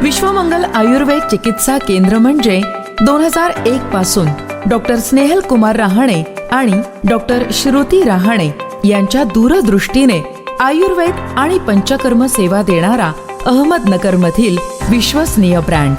विश्वमंगल आयुर्वेद चिकित्सा केंद्र म्हणजे 2001 पासून डॉक्टर स्नेहल कुमार रहाणे आणि डॉक्टर श्रुती रहाणे यांच्या दूरदृष्टीने आयुर्वेद आणि पंचकर्म सेवा देणारा अहमदनगर मधील विश्वसनीय ब्रँड,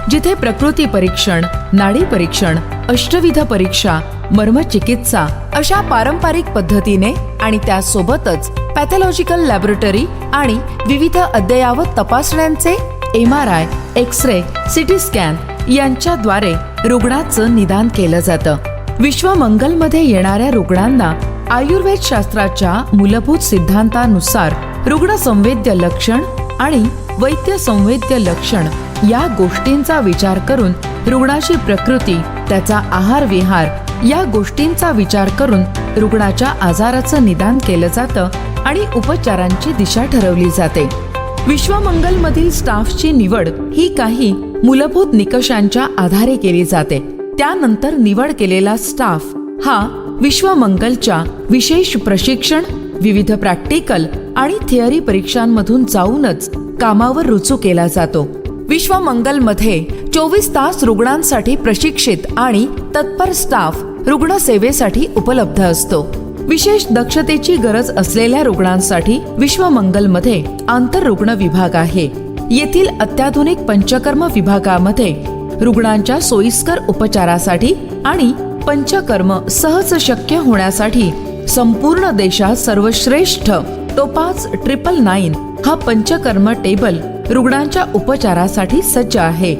जिथे प्रकृती परीक्षण, नाडी परीक्षण, अष्टविध परीक्षा, मर्मचिकित्सा अशा पारंपरिक पद्धतीने आणि त्यासोबतच पॅथॉलॉजिकल लॅबोरेटरी आणि विविध अद्ययावत तपासण्यांचे MRI, एक्स-रे, CT स्कॅन यांच्याद्वारे रुग्णाचं निदान केलं जातं. विश्वमंगलमध्ये येणाऱ्या रुग्णांना आयुर्वेद शास्त्राच्या मूलभूत सिद्धांतानुसार रुग्णसंवेद्य लक्षण आणि वैद्य संवेद्य लक्षण या गोष्टींचा विचार करून रुग्णाची प्रकृती, त्याचा आहार विहार या गोष्टींचा विचार करून रुग्णाच्या आजाराचं निदान केलं जातं आणि उपचारांची दिशा ठरवली जाते. विश्वमंगलमधील स्टाफची निवड ही काही मूलभूत निकषांच्या आधारे केली जाते. त्यानंतर निवड केलेला स्टाफ हा विश्वमंगलच्या विशेष प्रशिक्षण, विविध प्रॅक्टिकल आणि थिअरी परीक्षांमधून जाऊनच कामावर रुजू केला जातो. विश्वमंगलमध्ये 24 तास रुग्णांसाठी प्रशिक्षित आणि तत्पर स्टाफ रुग्णसेवेसाठी उपलब्ध असतो. विशेष दक्षतेची गरज असलेल्या रुग्णांसाठी विश्वमंगलमध्ये आंतररुग्ण विभाग आहे. येथील अत्याधुनिक पंचकर्म विभागामध्ये रुग्णांच्या सोयीस्कर उपचारासाठी आणि पंचकर्म सहज शक्य होण्यासाठी संपूर्ण देशात सर्वश्रेष्ठ टोपाज 999 हा पंचकर्म टेबल रुग्णांच्या उपचारासाठी सज्ज आहे.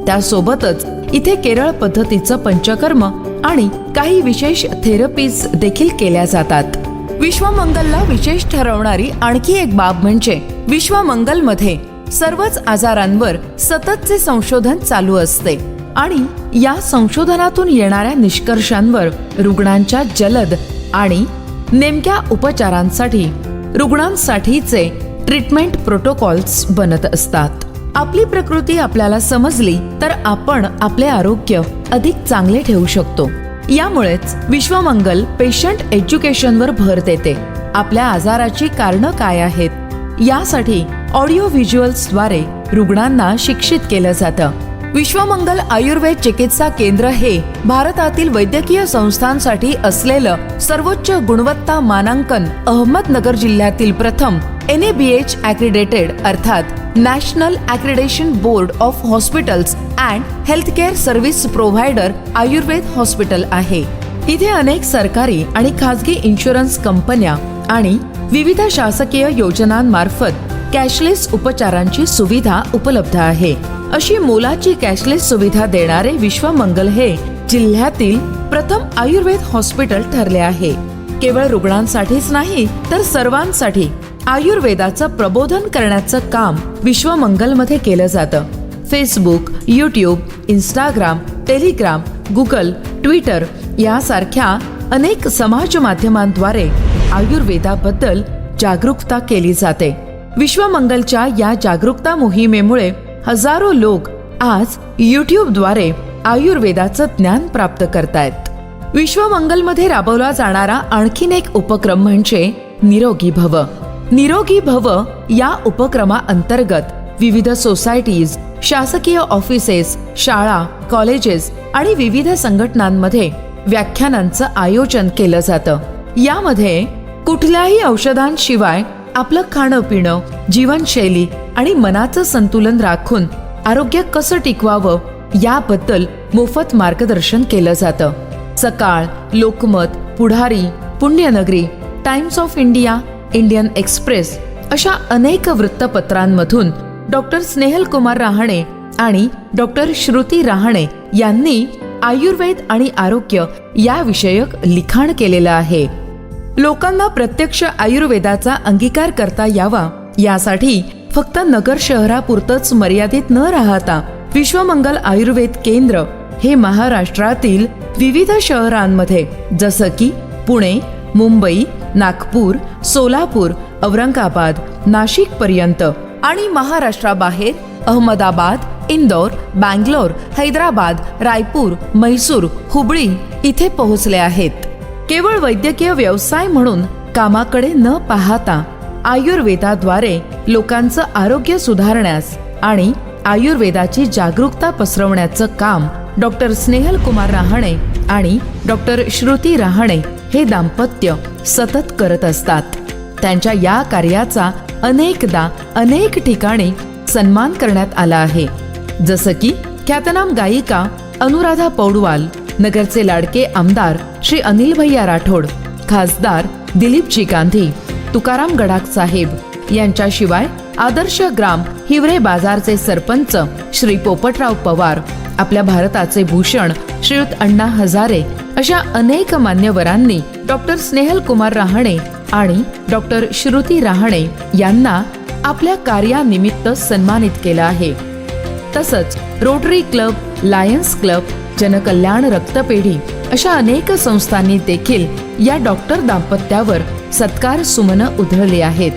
त्यासोबतच इथे केरळ पद्धतीचं पंचकर्म आणि काही विशेष थेरपीज देखील केल्या जातात. विश्वमंगलला विशेष ठरवणारी आणखी एक बाब म्हणजे विश्वमंगलमध्ये सर्वच आजारांवर सततचे संशोधन चालू असते आणि या संशोधनातून येणाऱ्या निष्कर्षांवर रुग्णांच्या जलद आणि नेमक्या उपचारांसाठी रुग्णांसाठीचे ट्रीटमेंट प्रोटोकॉल्स बनत असतात. आपली प्रकृती आपल्याला समजली तर आपण आपले आरोग्य अधिक चांगले ठेवू शकतो. यामुळेच विश्वमंगल पेशंट एज्युकेशनवर भर देते. आपल्या आजाराची कारणं काय आहेत यासाठी ऑडिओ व्हिज्युअल्सद्वारे रुग्णांना शिक्षित केलं जातं. विश्वमंगल आयुर्वेद चिकित्सा केंद्र हे भारतातील वैद्यकीय संस्थांसाठी असलेलं सर्वोच्च गुणवत्ता मानांकन अहमदनगर जिल्ह्यातील प्रथम NABH ॲक्रिडेटेड अर्थात national accreditation board of hospitals and healthcare service provider Ayurveda hospital आहे. इथे अनेक सरकारी आणि खासगी इन्शुरन्स कंपन्या आणि विविध शासकीय योजनांमार्फत कॅशलेस उपचारांची सुविधा उपलब्ध आहे. अशी मोलाची कॅशलेस सुविधा देणारे विश्वमंगल हे जिल्ह्यातील प्रथम आयुर्वेद हॉस्पिटल ठरले आहे. केवळ रुग्णांसाठीच नाही तर सर्वांसाठी आयुर्वेदाचं प्रबोधन करण्याचं काम विश्वमंगलमध्ये केलं जातं. Facebook, YouTube, Instagram, Telegram, Google, Twitter यासारख्या अनेक समाज माध्यमांद्वारे आयुर्वेदाबद्दल जागरूकता केली जाते. विश्वमंगलच्या या जागरूकता मोहिमेमुळे हजारो लोक आज यूट्यूबद्वारे आयुर्वेदाचं ज्ञान प्राप्त करतायत. विश्वमंगलमध्ये राबवला जाणारा आणखीन एक उपक्रम म्हणजे निरोगी भव. निरोगी भव या उपक्रमाअंतर्गत विविध सोसायटीज, शासकीय ऑफिसेस, शाळा, कॉलेजेस आणि विविध संघटनांमध्ये व्याख्यानांचं आयोजन केलं जातं. यामध्ये कुठल्याही औषधांशिवाय आपलं खाणं पिणं, जीवनशैली आणि मनाचं संतुलन राखून आरोग्य कसं टिकवावं याबद्दल मोफत मार्गदर्शन केलं जातं. Sakal, Lokmat, Pudhari, Punyanagari, Times of India, Indian Express अशा अनेक वृत्तपत्रांमधून डॉक्टर स्नेहल कुमार रहाणे आणि डॉक्टर श्रुती रहाणे यांनी आयुर्वेद आणि आरोग्य या विषयक लिखाण केलेलं आहे. लोकांना प्रत्यक्ष आयुर्वेदाचा अंगीकार करता यावा यासाठी फक्त नगर शहरापुरतच मर्यादित न राहता विश्वमंगल आयुर्वेद केंद्र हे महाराष्ट्रातील विविध शहरांमध्ये जसं की पुणे, मुंबई, नागपूर, सोलापूर, औरंगाबाद, नाशिक पर्यंत आणि महाराष्ट्राबाहेर अहमदाबाद, इंदौर, बँगलोर, हैदराबाद, रायपूर, म्हैसूर, हुबळी इथे पोहोचले आहेत. केवळ वैद्यकीय व्यवसाय म्हणून कामाकडे न पाहता आयुर्वेदाद्वारे लोकांचं आरोग्य सुधारण्यास आणि आयुर्वेदाची जागरूकता पसरवण्याचं काम डॉक्टर स्नेहल कुमार रहाणे आणि डॉक्टर श्रुती रहाणे हे दाम्पत्य सतत करत असतात. त्यांच्या या कार्याचा अनेकदा अनेक ठिकाणी सन्मान करण्यात आला आहे. जसं की ख्यातनाम गायिका अनुराधा पौडवाल, नगरचे लाडके आमदार श्री अनिल भैया राठोड, खासदार दिलीपजी गांधी, तुकाराम गडाख साहेब यांच्याशिवाय आदर्श ग्राम हिवरे बाजारचे सरपंच श्री पोपटराव पवार, आपल्या भारताचे भूषण श्रीयुत अण्णा हजारे अशा अनेक मान्यवरांनी डॉक्टर स्नेहल कुमार रहाणे आणि डॉक्टर श्रुती रहाणे यांना आपल्या कार्यानिमित्त सन्मानित केलं आहे. तसंच रोटरी क्लब, लायन्स क्लब, जनकल्याण रक्तपेढी अशा अनेक संस्थांनी देखील या डॉक्टर दाम्पत्यावर सत्कार सुमन उधळली आहेत.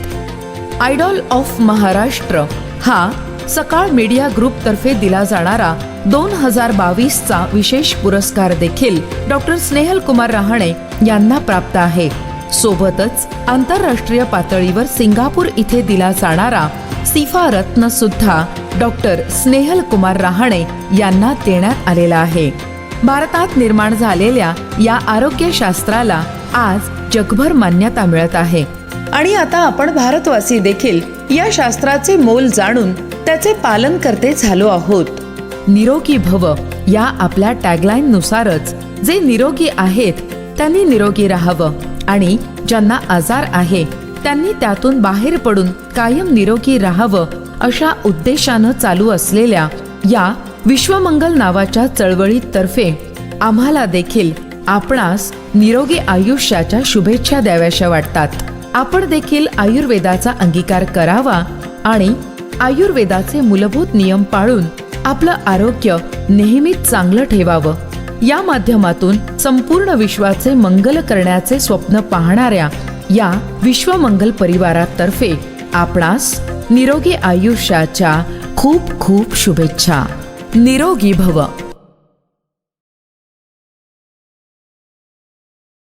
आयडॉल ऑफ महाराष्ट्र हा सकाळ मीडिया ग्रुप तर्फे दिला जाणारा 2022चा विशेष पुरस्कार देखील डॉक्टर स्नेहल कुमार रहाणे यांना प्राप्त आहे. सोबतच आंतरराष्ट्रीय पातळीवर सिंगापूर इथे दिला जाणारा सिफा रत्न सुद्धा डॉक्टर स्नेहल कुमार रहाणे यांना देण्यात आलेला आहे. भारतात निर्माण झालेल्या या आरोग्यशास्त्राला आज जगभर मान्यता मिळत आहे आणि आता आपण भारतवासी देखील या शास्त्राचे मोल जाणून त्याचे पालन करते झालो आहोत. निरोगी भव या आपल्या टॅगलाईन नुसारच जे निरोगी आहेत त्यांनी निरोगी राहावं आणि ज्यांना आजार आहे त्यांनी त्यातून बाहेर पडून कायम निरोगी राहावं अशा उद्देशानं चालू असलेल्या या विश्वमंगल नावाच्या चळवळीतर्फे आम्हाला देखील आपणास निरोगी आयुष्याच्या शुभेच्छा द्याव्याशा वाटतात. आपण देखील आयुर्वेदाचा अंगीकार करावा आणि आयुर्वेदाचे मूलभूत नियम पाळून आपलं आरोग्य नेहमीच चांगलं ठेवावं. या माध्यमातून संपूर्ण विश्वाचे मंगल करण्याचे स्वप्न पाहणाऱ्या या विश्वमंगल परिवारातर्फे आपणास निरोगी आयुष्याच्या खूप खूप शुभेच्छा. निरोगी भव.